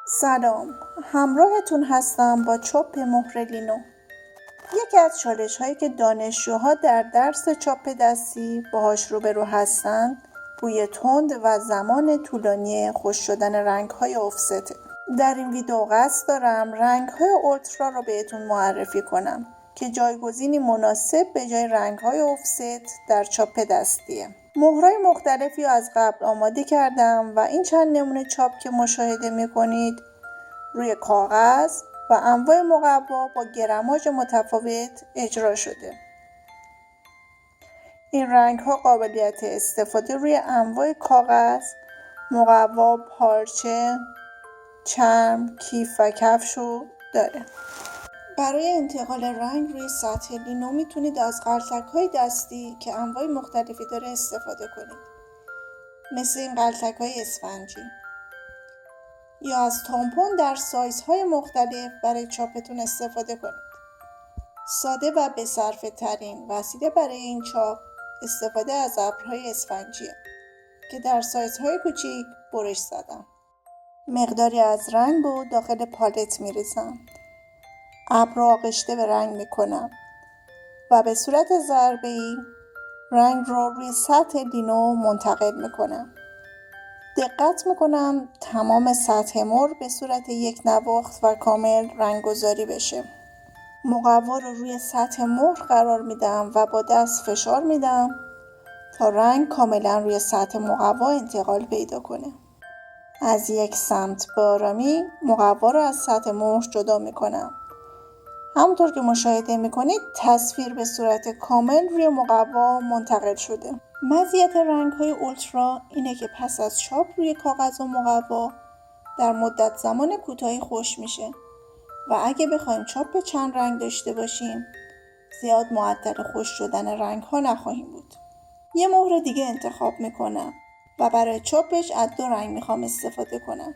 سلام، همراهتون هستم با چاپ مهر لینو. یکی از چالش‌هایی که دانشجوها در درس چاپ دستی باهاش روبرو هستند، بوی تند و زمان طولانی خشک شدن رنگ‌های آفسته. در این ویدیو قصد دارم رنگ‌های اولترا رو بهتون معرفی کنم که جایگزینی مناسب به جای رنگ‌های آفست در چاپ دستیه. مهرهای مختلفی رو از قبل آماده کردم و این چند نمونه چاپ که مشاهده می‌کنید روی کاغذ و انواع مقوا با گرماژ متفاوت اجرا شده. این رنگ‌ها قابلیت استفاده روی انواع کاغذ، مقوا، پارچه، چرم، کیف و کفش رو داره. برای انتقال رنگ روی سطح لینو میتونید از قلتک‌های دستی که انواع مختلفی داره استفاده کنید، مثل این قلتک‌های اسفنجی، یا از تامپون در سایزهای مختلف برای چاپتون استفاده کنید. ساده و بصرفه ترین وسیله برای این چاپ استفاده از ابرهای اسفنجیه که در سایزهای کوچیک برش زدم. مقداری از رنگ رو داخل پالت میریزم. ابر رو آغشته به رنگ میکنم و به صورت ضربه‌ای رنگ رو روی سطح لینو منتقل میکنم. دقت میکنم تمام سطح مهر به صورت یک نواخت و کامل رنگ‌گذاری بشه. مقوا رو روی سطح مهر قرار میدم و با دست فشار میدم تا رنگ کاملا روی سطح مقوا انتقال پیدا کنه. از یک سمت به آرامی مقوا رو از سطح مهر جدا میکنم. همونطور که مشاهده میکنید تصویر به صورت کامل روی مقوا منتقل شده. مزیت رنگ‌های اولترا اینه که پس از چاپ روی کاغذ و مقوا در مدت زمان کوتاهی خشک میشه و اگه بخوایم چاپ چند رنگ داشته باشیم زیاد معطل خشک شدن رنگ‌ها نخواهیم بود. یه مهر دیگه انتخاب میکنم و برای چاپش از 2 رنگ میخوام استفاده کنم.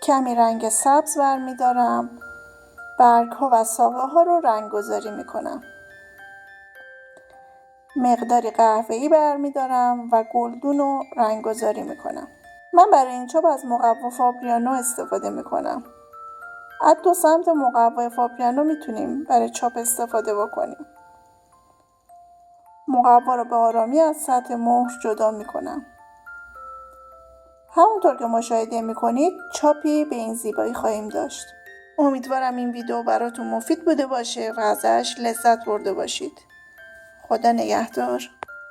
کمی رنگ سبز برمیدارم، برگ‌ها و ساقه‌ها رو رنگ‌گذاری میکنم. مقداری قهوه‌ای برمیدارم و گلدون رو رنگ‌گذاری میکنم. من برای این چاپ از مقوا فابریانو استفاده میکنم. از 2 سمت مقوا فابریانو میتونیم برای چاپ استفاده بکنیم. مقوا رو به آرامی از سطح مهر جدا میکنم. همونطور که مشاهده میکنید چاپی به این زیبایی خواهیم داشت. امیدوارم این ویدیو براتون مفید بوده باشه و ازش لذت برده باشید. خدا نگهدار.